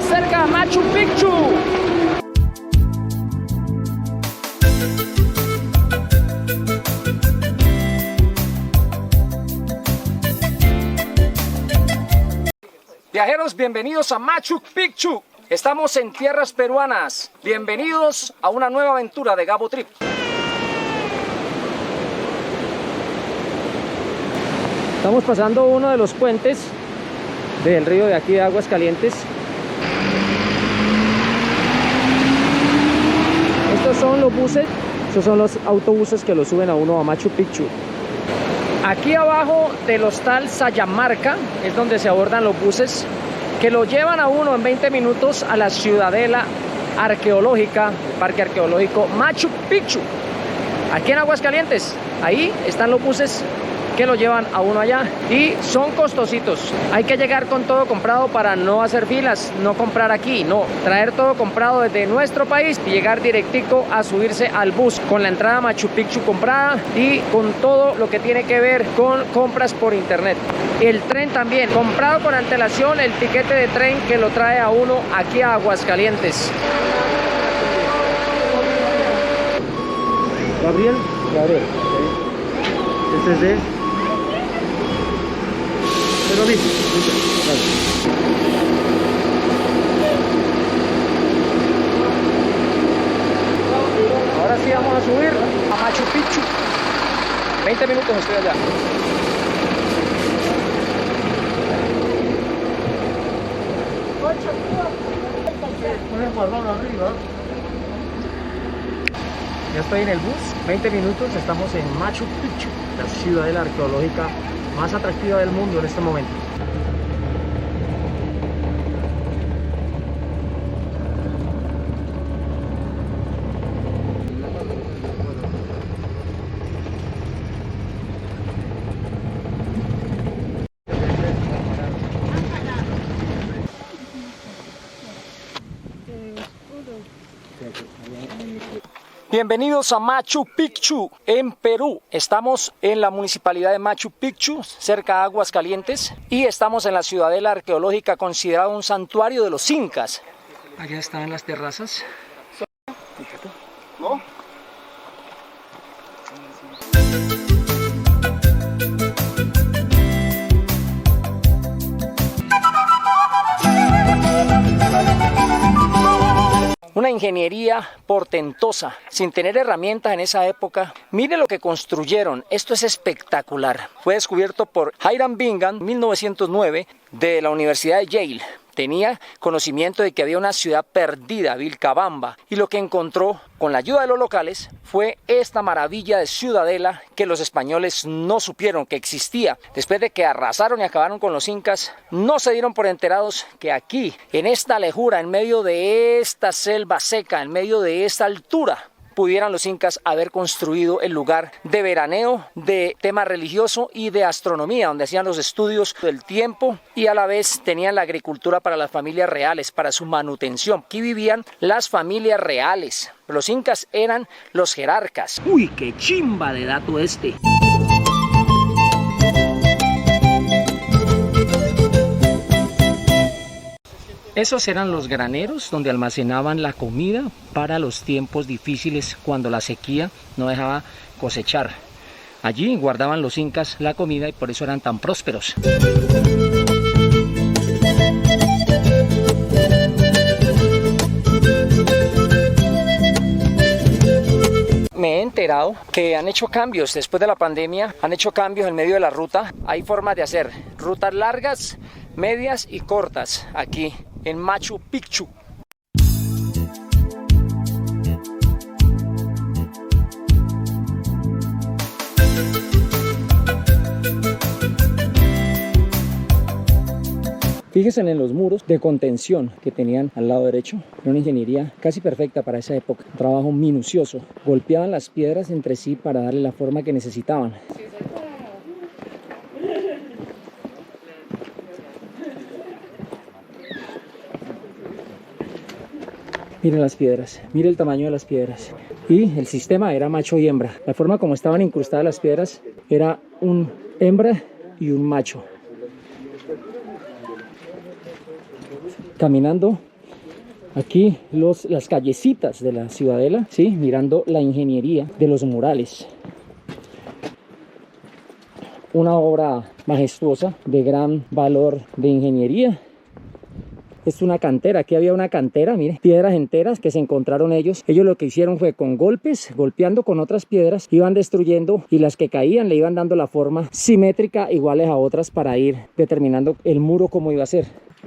cerca de Machu Picchu. Viajeros, bienvenidos a Machu Picchu. Estamos en tierras peruanas. Bienvenidos a una nueva aventura de Gabo Trip. Estamos pasando uno de los puentes del río de aquí de Aguascalientes. Estos son los buses, estos son los autobuses que lo suben a uno a Machu Picchu. Aquí abajo del hostal Sayamarca es donde se abordan los buses que lo llevan a uno en 20 minutos a la ciudadela arqueológica, el parque arqueológico Machu Picchu. Aquí en Aguascalientes, ahí están los buses que lo llevan a uno allá y son costositos. Hay que llegar con todo comprado para no hacer filas, no comprar aquí, no, traer todo comprado desde nuestro país y llegar directico a subirse al bus con la entrada a Machu Picchu comprada y con todo lo que tiene que ver con compras por internet. El tren también, comprado con antelación, el tiquete de tren que lo trae a uno aquí a Aguascalientes. Gabriel. Este es de... Pero bien, ahora sí vamos a subir a Machu Picchu. 20 minutos estoy allá. Ya estoy en el bus, 20 minutos, estamos en Machu Picchu, la ciudadela arqueológica más atractiva del mundo en este momento. Bienvenidos a Machu Picchu en Perú. Estamos en la municipalidad de Machu Picchu, cerca de Aguascalientes, y estamos en la ciudadela arqueológica considerada un santuario de los incas. Allá están las terrazas. ¿No? Una ingeniería portentosa, sin tener herramientas en esa época. Mire lo que construyeron, esto es espectacular. Fue descubierto por Hiram Bingham en 1909 de la Universidad de Yale. Tenía conocimiento de que había una ciudad perdida, Vilcabamba, y lo que encontró con la ayuda de los locales fue esta maravilla de ciudadela que los españoles no supieron que existía. Después de que arrasaron y acabaron con los incas, no se dieron por enterados que aquí, en esta lejura, en medio de esta selva seca, en medio de esta altura, pudieran los incas haber construido el lugar de veraneo, de tema religioso y de astronomía, donde hacían los estudios del tiempo y a la vez tenían la agricultura para las familias reales, para su manutención. Aquí vivían las familias reales. Los incas eran los jerarcas. ¡Uy, qué chimba de dato este! Esos eran los graneros donde almacenaban la comida para los tiempos difíciles cuando la sequía no dejaba cosechar. Allí guardaban los incas la comida y por eso eran tan prósperos. Me he enterado que han hecho cambios después de la pandemia, han hecho cambios en medio de la ruta. Hay formas de hacer rutas largas, medias y cortas aquí en Machu Picchu. Fíjense en los muros de contención que tenían al lado derecho. Era una ingeniería casi perfecta para esa época. Un trabajo minucioso. Golpeaban las piedras entre sí para darle la forma que necesitaban. Miren las piedras, miren el tamaño de las piedras. Y el sistema era macho y hembra. La forma como estaban incrustadas las piedras era un hembra y un macho. Caminando Aquí las callecitas de la ciudadela, ¿sí? Mirando la ingeniería de los murales. Una obra majestuosa de gran valor de ingeniería. Es una cantera, aquí había una cantera, mire, piedras enteras que se encontraron ellos. Ellos lo que hicieron fue con golpes, golpeando con otras piedras, iban destruyendo y las que caían le iban dando la forma simétrica iguales a otras para ir determinando el muro cómo iba a ser.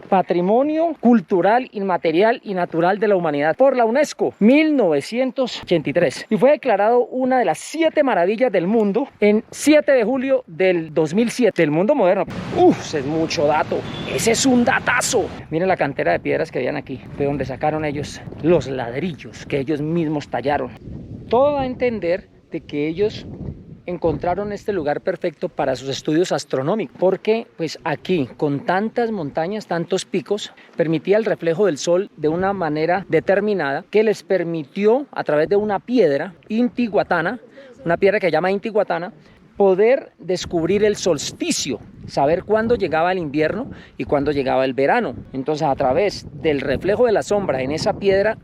Patrimonio Cultural Inmaterial y Natural de la Humanidad por la UNESCO, 1983. Y fue declarado una de las 7 maravillas del mundo en 7 de julio del 2007, del mundo moderno. Uf, es mucho dato. Ese es un datazo. Miren la cantera de piedras que habían aquí, de donde sacaron ellos los ladrillos que ellos mismos tallaron. Todo da a entender de que ellos encontraron este lugar perfecto para sus estudios astronómicos, porque pues aquí con tantas montañas, tantos picos, permitía el reflejo del sol de una manera determinada que les permitió a través de una piedra intihuatana, una piedra que se llama intihuatana, poder descubrir el solsticio, saber cuándo llegaba el invierno y cuándo llegaba el verano. Entonces, a través del reflejo de la sombra en esa piedra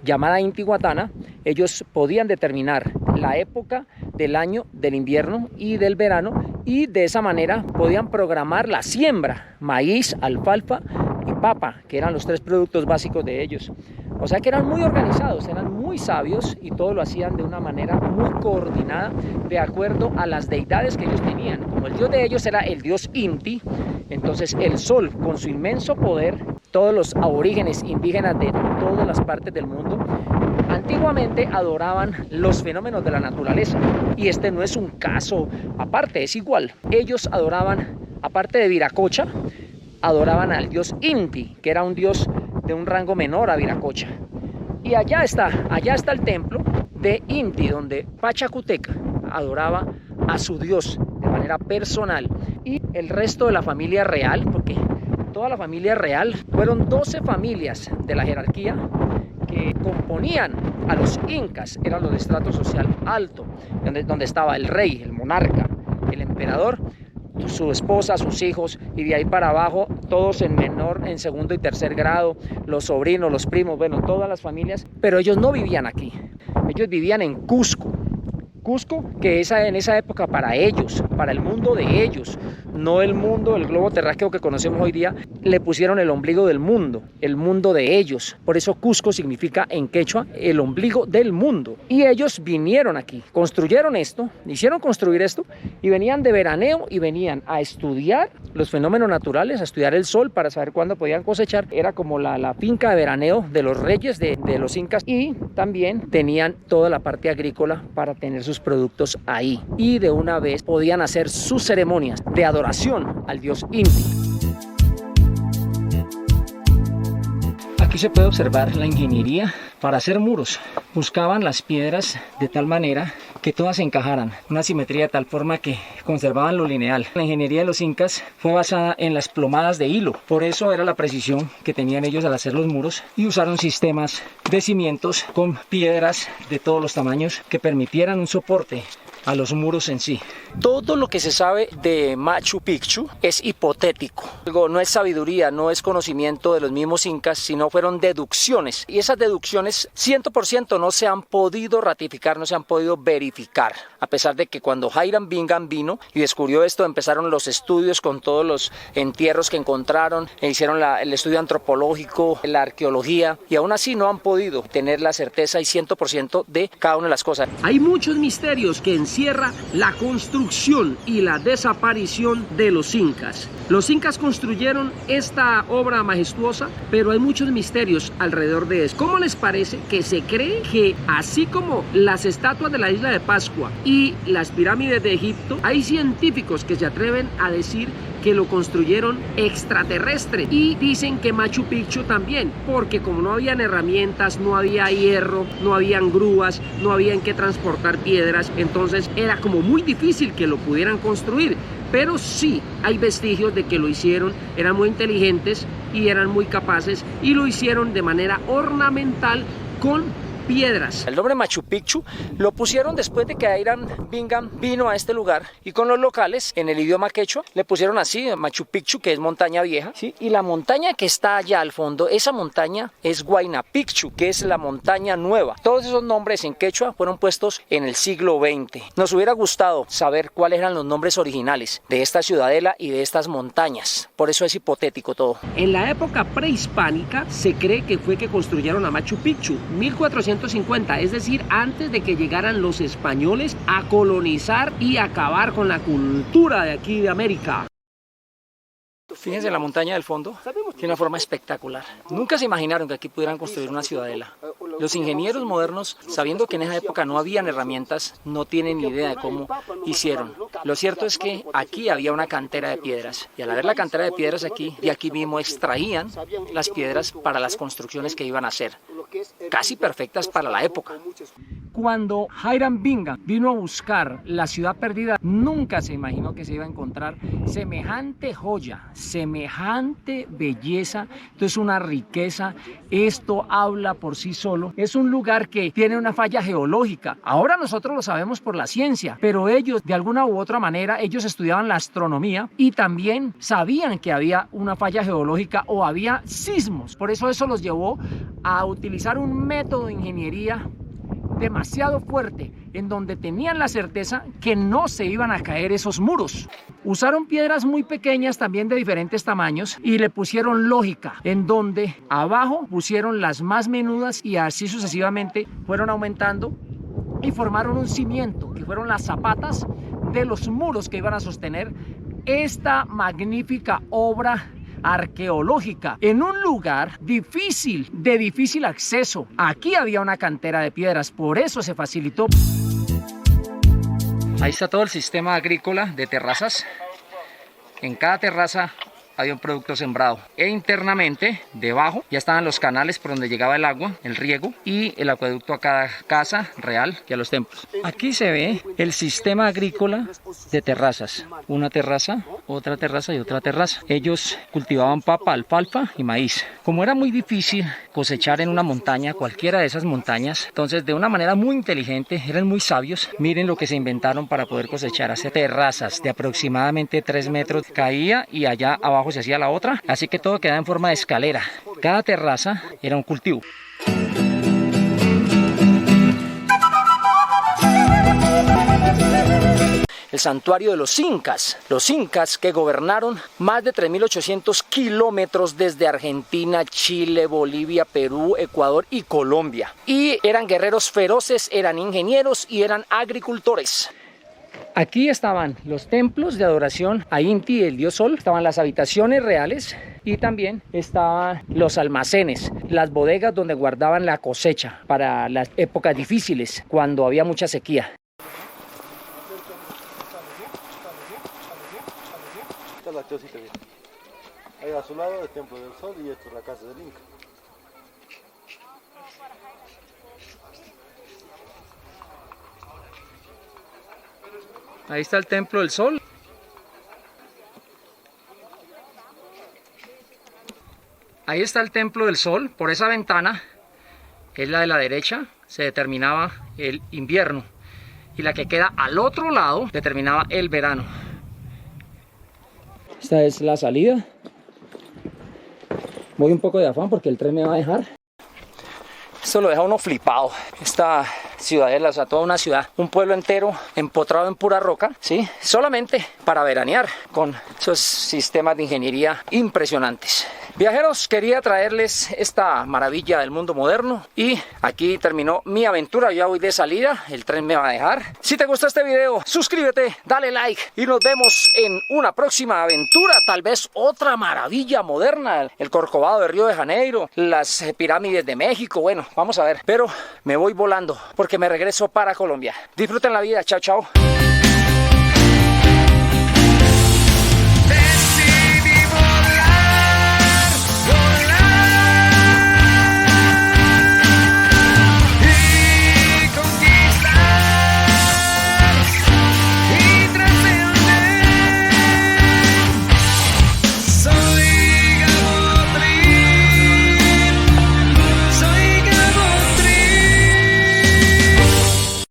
llamada intihuatana, ellos podían determinar la época del año, del invierno y del verano, y de esa manera podían programar la siembra, maíz, alfalfa y papa, que eran los 3 productos básicos de ellos. O sea que eran muy organizados, eran muy sabios y todo lo hacían de una manera muy coordinada de acuerdo a las deidades que ellos tenían. Como el dios de ellos era el dios Inti, entonces el sol con su inmenso poder, todos los aborígenes indígenas de todas las partes del mundo, antiguamente adoraban los fenómenos de la naturaleza. Y este no es un caso aparte, es igual. Ellos adoraban, aparte de Viracocha, adoraban al dios Inti, que era un dios de un rango menor a Viracocha. Y allá está el templo de Inti, donde Pachacuteca adoraba a su dios de manera personal. Y el resto de la familia real, porque toda la familia real, fueron 12 familias de la jerarquía que componían a los incas, eran los de estrato social alto, donde estaba el rey, el monarca, el emperador, su esposa, sus hijos, y de ahí para abajo todos en menor, en segundo y tercer grado, los sobrinos, los primos, bueno, todas las familias. Pero ellos no vivían aquí, ellos vivían en Cusco, que en esa época para ellos, para el mundo de ellos, no el mundo, el globo terráqueo que conocemos hoy día, le pusieron el ombligo del mundo, el mundo de ellos. Por eso Cusco significa en quechua el ombligo del mundo. Y ellos vinieron aquí, construyeron esto, hicieron construir esto, y venían de veraneo y venían a estudiar los fenómenos naturales, a estudiar el sol para saber cuándo podían cosechar. Era como la finca de veraneo de los reyes de los incas, y también tenían toda la parte agrícola para tener sus productos ahí. Y de una vez podían hacer sus ceremonias de adoración al dios Inti. Aquí se puede observar la ingeniería para hacer muros. Buscaban las piedras de tal manera que todas encajaran, una simetría de tal forma que conservaban lo lineal. La ingeniería de los incas fue basada en las plomadas de hilo, por eso era la precisión que tenían ellos al hacer los muros, y usaron sistemas de cimientos con piedras de todos los tamaños que permitieran un soporte a los muros en sí. Todo lo que se sabe de Machu Picchu es hipotético. No es sabiduría, no es conocimiento de los mismos incas, sino fueron deducciones. Y esas deducciones 100% no se han podido ratificar, no se han podido verificar. A pesar de que cuando Hiram Bingham vino y descubrió esto, empezaron los estudios con todos los entierros que encontraron, e hicieron el estudio antropológico, la arqueología, y aún así no han podido tener la certeza y 100% de cada una de las cosas. Hay muchos misterios que encierra la construcción y la desaparición de los incas. Los incas construyeron esta obra majestuosa, pero hay muchos misterios alrededor de eso. ¿Cómo les parece que se cree que así como las estatuas de la isla de Pascua y las pirámides de Egipto, hay científicos que se atreven a decir que lo construyeron extraterrestre, y dicen que Machu Picchu también, porque como no habían herramientas, no había hierro, no habían grúas, no habían que transportar piedras, entonces era como muy difícil que lo pudieran construir. Pero sí hay vestigios de que lo hicieron, eran muy inteligentes y eran muy capaces, y lo hicieron de manera ornamental con piedras. El nombre Machu Picchu lo pusieron después de que Hiram Bingham vino a este lugar y con los locales en el idioma quechua le pusieron así Machu Picchu, que es montaña vieja, ¿sí? Y la montaña que está allá al fondo, esa montaña es Huayna Picchu, que es la montaña nueva. Todos esos nombres en quechua fueron puestos en el siglo XX. Nos hubiera gustado saber cuáles eran los nombres originales de esta ciudadela y de estas montañas. Por eso es hipotético todo. En la época prehispánica se cree que fue que construyeron a Machu Picchu, 1450, es decir, antes de que llegaran los españoles a colonizar y acabar con la cultura de aquí de América. Fíjense la montaña del fondo, tiene una forma espectacular. Nunca se imaginaron que aquí pudieran construir una ciudadela. Los ingenieros modernos, sabiendo que en esa época no habían herramientas, no tienen ni idea de cómo hicieron. Lo cierto es que aquí había una cantera de piedras y al haber la cantera de piedras aquí, de aquí mismo extraían las piedras para las construcciones que iban a hacer, casi perfectas para la época. Cuando Hiram Bingham vino a buscar la ciudad perdida, nunca se imaginó que se iba a encontrar semejante joya, semejante belleza. Esto es una riqueza, esto habla por sí solo. Es un lugar que tiene una falla geológica. Ahora nosotros lo sabemos por la ciencia, pero ellos de alguna u otra manera, ellos estudiaban la astronomía y también sabían que había una falla geológica o había sismos. Por eso los llevó a utilizar un método de ingeniería demasiado fuerte, en donde tenían la certeza que no se iban a caer esos muros. Usaron piedras muy pequeñas, también de diferentes tamaños, y le pusieron lógica, en donde abajo pusieron las más menudas y así sucesivamente fueron aumentando y formaron un cimiento, que fueron las zapatas de los muros que iban a sostener esta magnífica obra arqueológica en un lugar difícil, de difícil acceso. Aquí había una cantera de piedras, por eso se facilitó. Ahí está todo el sistema agrícola de terrazas. En cada terraza había un producto sembrado e internamente debajo ya estaban los canales por donde llegaba el agua, el riego y el acueducto a cada casa real y a los templos. Aquí se ve el sistema agrícola de terrazas, una terraza, otra terraza y otra terraza. Ellos cultivaban papa, alfalfa y maíz. Como era muy difícil cosechar en una montaña, cualquiera de esas montañas, entonces de una manera muy inteligente, eran muy sabios. Miren lo que se inventaron para poder cosechar. Hacer terrazas de aproximadamente 3 metros, caía y allá abajo se hacía la otra, así que todo quedaba en forma de escalera. Cada terraza era un cultivo. El santuario de los incas que gobernaron más de 3.800 kilómetros desde Argentina, Chile, Bolivia, Perú, Ecuador y Colombia. Y eran guerreros feroces, eran ingenieros y eran agricultores. Aquí estaban los templos de adoración a Inti, el dios sol, estaban las habitaciones reales y también estaban los almacenes, las bodegas donde guardaban la cosecha para las épocas difíciles, cuando había mucha sequía. Ahí a su lado el templo del sol y esto es la casa del Inca. Ahí está el templo del sol. Ahí está el templo del sol. Por esa ventana, que es la de la derecha, se determinaba el invierno. Y la que queda al otro lado determinaba el verano. Esta es la salida. Voy un poco de afán porque el tren me va a dejar. Esto lo deja uno flipado. Esta ciudadela, o sea, toda una ciudad, un pueblo entero empotrado en pura roca, ¿sí? Solamente para veranear con esos sistemas de ingeniería impresionantes. Viajeros, quería traerles esta maravilla del mundo moderno y aquí terminó mi aventura. Ya voy de salida, el tren me va a dejar. Si te gustó este video, suscríbete, dale like y nos vemos en una próxima aventura. Tal vez otra maravilla moderna, el Corcovado de Río de Janeiro, las pirámides de México. Bueno, vamos a ver, pero me voy volando porque me regreso para Colombia. Disfruten la vida, chao, chao.